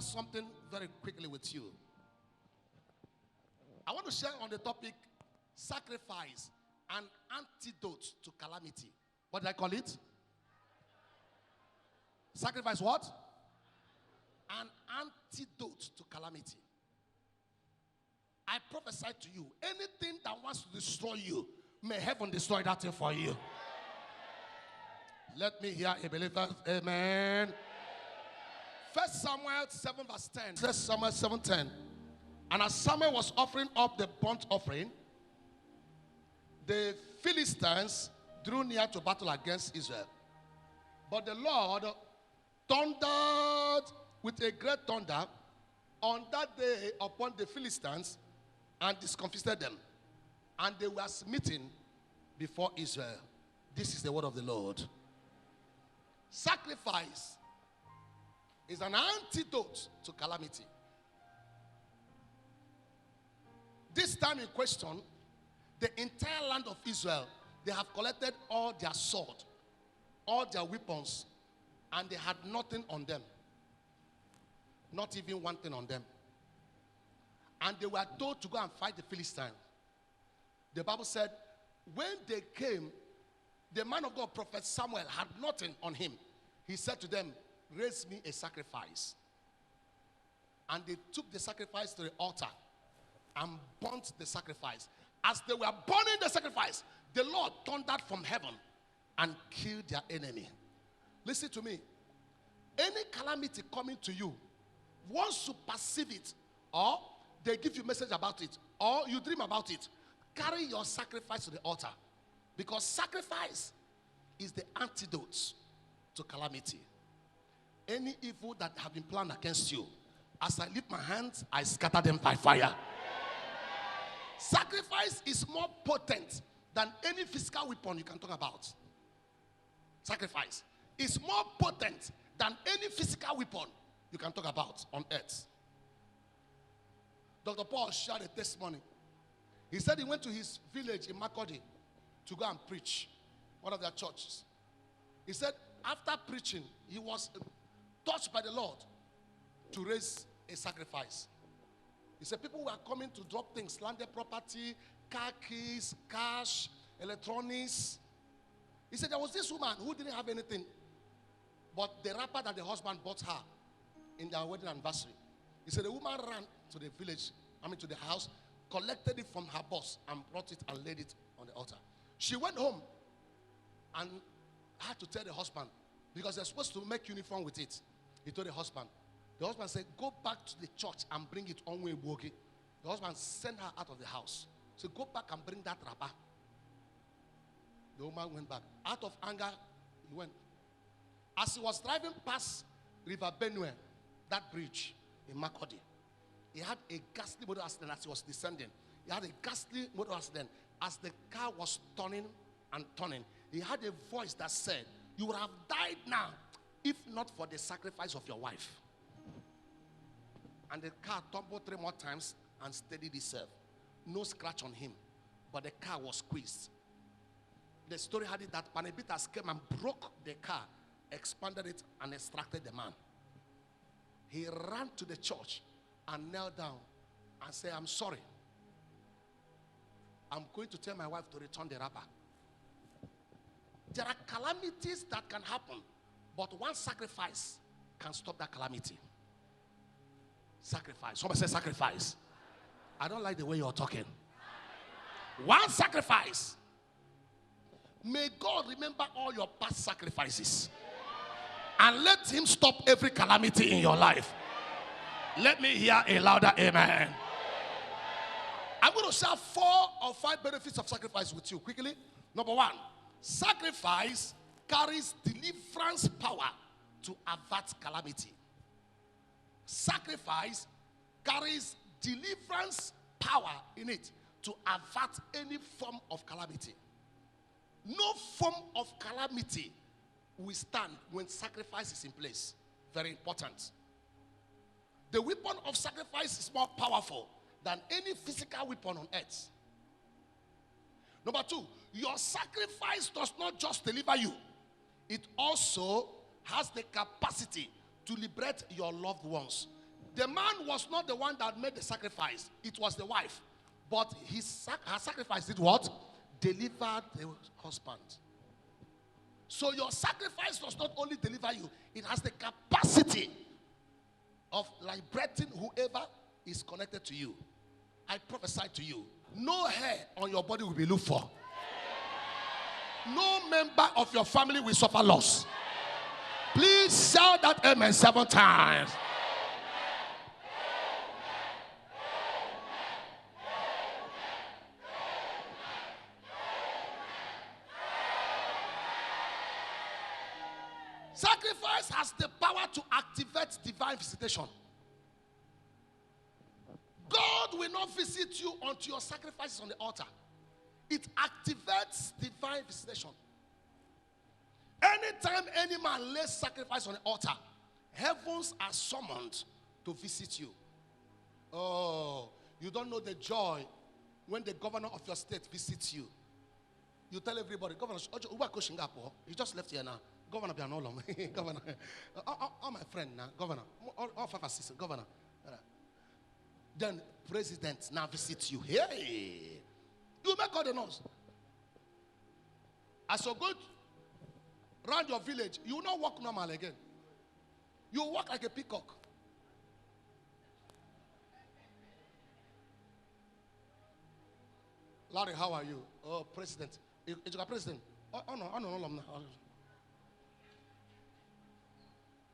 something very quickly with you. I want to share on the topic sacrifice, an antidote to calamity. What did I call it? Sacrifice what? An antidote to calamity. I prophesy to you, anything that wants to destroy you, may heaven destroy that thing for you. Let me hear a believer. Amen. 1 Samuel 7 verse 10. 1 Samuel 7:10. And as Samuel was offering up the burnt offering, the Philistines drew near to battle against Israel. But the Lord thundered with a great thunder on that day upon the Philistines and discomfited them. And they were smitten before Israel. This is the word of the Lord. Sacrifice is an antidote to calamity. This time in question, the entire land of Israel, they have collected all their sword, all their weapons, and they had nothing on them. Not even one thing on them. And they were told to go and fight the Philistines. The Bible said, when they came, the man of God, Prophet Samuel, had nothing on him. He said to them, raise me a sacrifice. And they took the sacrifice to the altar and burnt the sacrifice. As they were burning the sacrifice, the Lord thundered from heaven and killed their enemy. Listen to me. Any calamity coming to you, once you perceive it, or they give you a message about it, or you dream about it, carry your sacrifice to the altar. Because sacrifice is the antidote to calamity. Any evil that have been planned against you, as I lift my hands, I scatter them by fire. Sacrifice is more potent than any physical weapon you can talk about. Sacrifice is more potent than any physical weapon you can talk about on earth. Dr. Paul shared a testimony. He said he went to his village in Makodi to go and preach, one of their churches. He said after preaching, he was touched by the Lord to raise a sacrifice. He said people were coming to drop things, landed property, car keys, cash, electronics. He said there was this woman who didn't have anything, but the wrapper that the husband bought her in their wedding anniversary. He said the woman ran to the village, to the house, collected it from her boss and brought it and laid it on the altar. She went home and had to tell the husband, because they're supposed to make uniform with it. He told the husband. The husband said, go back to the church and bring it on way Bogi. The husband sent her out of the house. So go back and bring that wrapper. The woman went back. Out of anger, he went. As he was driving past River Benue, that bridge in Makodi, he had a ghastly motor accident as he was descending. He had a ghastly motor accident. As the car was turning and turning, he had a voice that said, you would have died now if not for the sacrifice of your wife. And the car tumbled 3 more times and steadied itself. No scratch on him, but the car was squeezed. The story had it that Panabitas came and broke the car, expanded it, and extracted the man. He ran to the church and knelt down and said, I'm sorry. I'm going to tell my wife to return the wrapper. There are calamities that can happen, but one sacrifice can stop that calamity. Sacrifice. Somebody say sacrifice. I don't like the way you're talking. One sacrifice. May God remember all your past sacrifices and let him stop every calamity in your life. Let me hear a louder amen. I'm going to share 4 or 5 benefits of sacrifice with you quickly. Number 1, sacrifice carries deliverance power to avert calamity. Sacrifice carries deliverance power in it to avert any form of calamity. No form of calamity will stand when sacrifice is in place. Very important. The weapon of sacrifice is more powerful than any physical weapon on earth. Number 2, your sacrifice does not just deliver you. It also has the capacity to liberate your loved ones. The man was not the one that made the sacrifice. It was the wife. But her sacrifice did what? Delivered the husband. So your sacrifice does not only deliver you, it has the capacity of liberating whoever is connected to you. I prophesy to you, no hair on your body will be looked for. No member of your family will suffer loss. Please shout that amen 7 times. Sacrifice has the power to activate divine visitation. God will not visit you until your sacrifice is on the altar. It activates divine visitation. Anytime any man lays sacrifice on the altar, heavens are summoned to visit you. Oh, you don't know the joy when the governor of your state visits you. You tell everybody, Governor, you just left here now. Governor, Governor, all my friend now, Governor, all 5 assistants, Governor. Then President now visits you. Hey, you make all the noise. As you go around your village, you will not walk normal again. You walk like a peacock. Larry, how are you? Oh, President. You got President. Oh no.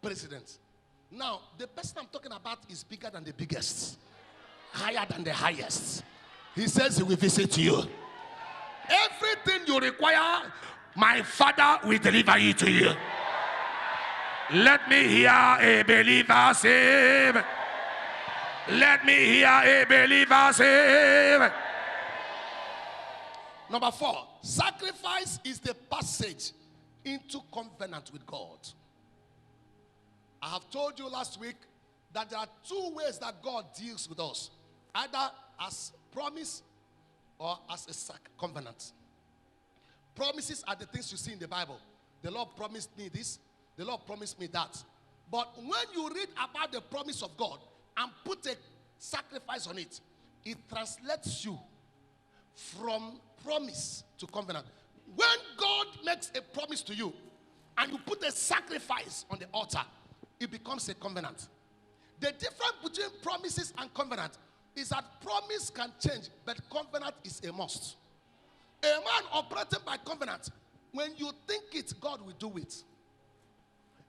President. Now, the person I'm talking about is bigger than the biggest, higher than the highest. He says he will visit you. Everything you require, my Father will deliver it to you. Let me hear a believer say, let me hear a believer say. Number 4, sacrifice is the passage into covenant with God. I have told you last week that there are 2 ways that God deals with us. Either as promise or as a covenant. Promises are the things you see in the Bible. The Lord promised me this. The Lord promised me that. But when you read about the promise of God and put a sacrifice on it, it translates you from promise to covenant. When God makes a promise to you and you put a sacrifice on the altar, it becomes a covenant. The difference between promises and covenant is that promise can change, but covenant is a must. A man operating by covenant, when you think it, God will do it.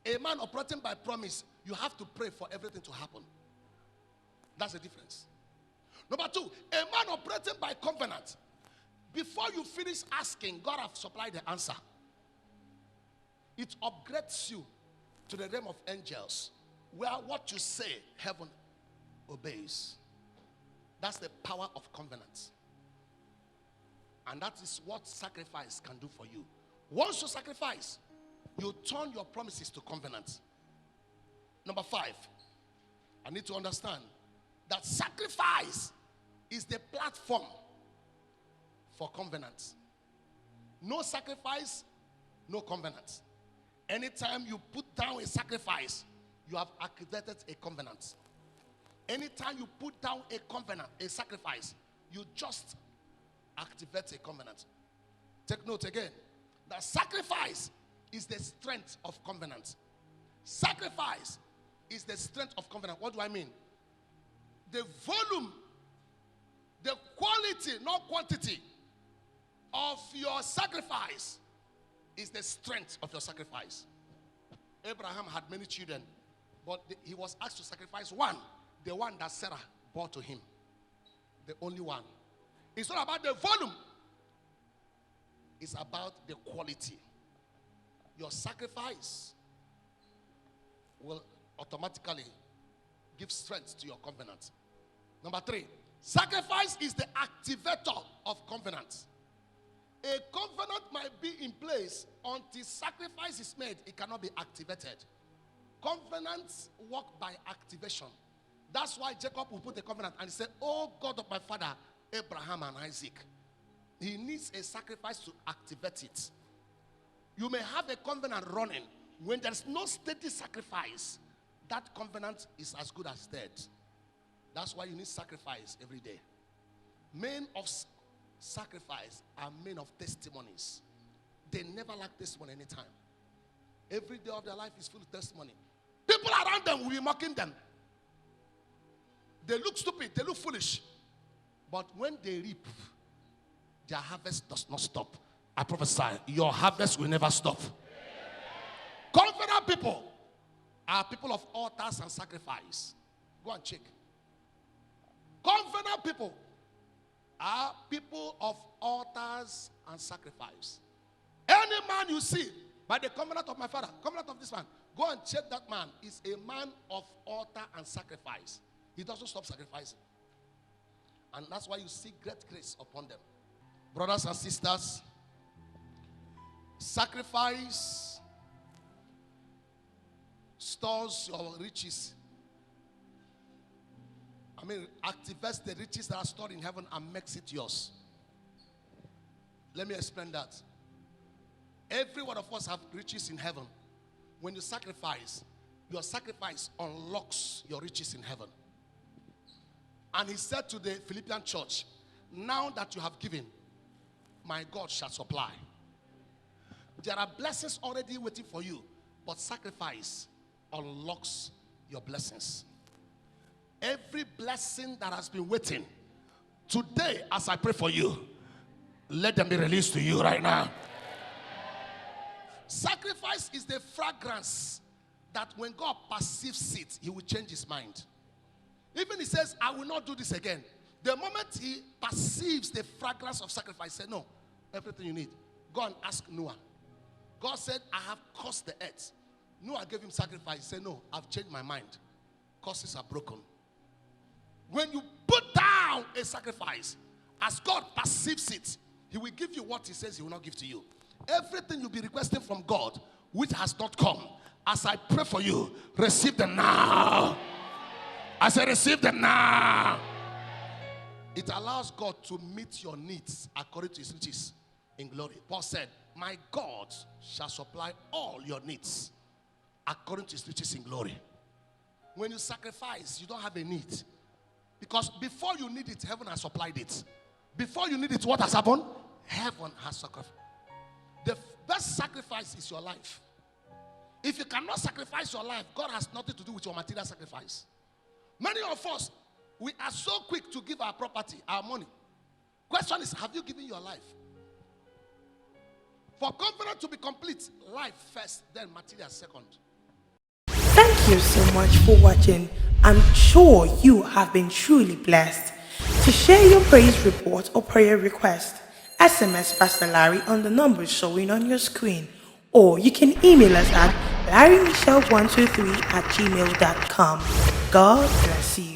A man operating by promise, you have to pray for everything to happen. That's the difference. Number 2, a man operating by covenant, before you finish asking, God has supplied the answer. It upgrades you to the realm of angels, where what you say, heaven obeys. That's the power of covenant. And that is what sacrifice can do for you. Once you sacrifice, you turn your promises to covenant. Number 5, I need to understand that sacrifice is the platform for covenant. No sacrifice, no covenant. Anytime you put down a sacrifice, you have activated a covenant. Anytime you put down a covenant, a sacrifice, you just activate a covenant. Take note again. That sacrifice is the strength of covenant. Sacrifice is the strength of covenant. What do I mean? The volume, the quality, not quantity, of your sacrifice is the strength of your sacrifice. Abraham had many children, but he was asked to sacrifice one, the one that Sarah bore to him. The only one. It's not about the volume. It's about the quality. Your sacrifice will automatically give strength to your covenant. Number 3, sacrifice is the activator of covenant. A covenant might be in place until sacrifice is made. It cannot be activated. Covenants work by activation. That's why Jacob will put a covenant and he said, "Oh God of my father, Abraham and Isaac." He needs a sacrifice to activate it. You may have a covenant running. When there's no steady sacrifice, that covenant is as good as dead. That's why you need sacrifice every day. Men of sacrifice are men of testimonies. They never lack testimony anytime. Every day of their life is full of testimony. People around them will be mocking them. They look stupid, they look foolish. But when they reap, their harvest does not stop. I prophesy, your harvest will never stop. Confident people are people of altars and sacrifice. Go and check. Confident people are people of altars and sacrifice. Any man you see, by the covenant of my father, covenant of this man, go and check that man is a man of altar and sacrifice. He doesn't stop sacrificing. And that's why you see great grace upon them. Brothers and sisters, sacrifice stores your riches. Activates the riches that are stored in heaven and makes it yours. Let me explain that. Every one of us have riches in heaven. When you sacrifice, your sacrifice unlocks your riches in heaven. And he said to the Philippian church, now that you have given, my God shall supply. There are blessings already waiting for you, but sacrifice unlocks your blessings. Every blessing that has been waiting, today as I pray for you, let them be released to you right now. Sacrifice is the fragrance that when God perceives it, he will change his mind. Even he says, I will not do this again. The moment he perceives the fragrance of sacrifice, he said, no, everything you need. Go and ask Noah. God said, I have cursed the earth. Noah gave him sacrifice. He said, no, I've changed my mind. Curses are broken. When you put down a sacrifice, as God perceives it, he will give you what he says he will not give to you. Everything you'll be requesting from God, which has not come, as I pray for you, receive them now. I say receive them now. It allows God to meet your needs according to his riches in glory. Paul said, my God shall supply all your needs according to his riches in glory. When you sacrifice, you don't have a need. Because before you need it, heaven has supplied it. Before you need it, what has happened? Heaven has sacrificed. The best sacrifice is your life. If you cannot sacrifice your life, God has nothing to do with your material sacrifice. Many of us, we are so quick to give our property, our money. Question is, have you given your life? For covenant to be complete, life first, then material second. Thank you so much for watching. I'm sure you have been truly blessed. To share your praise report or prayer request, SMS Pastor Larry on the numbers showing on your screen, or you can email us at larrymichelle123@gmail.com. God bless you.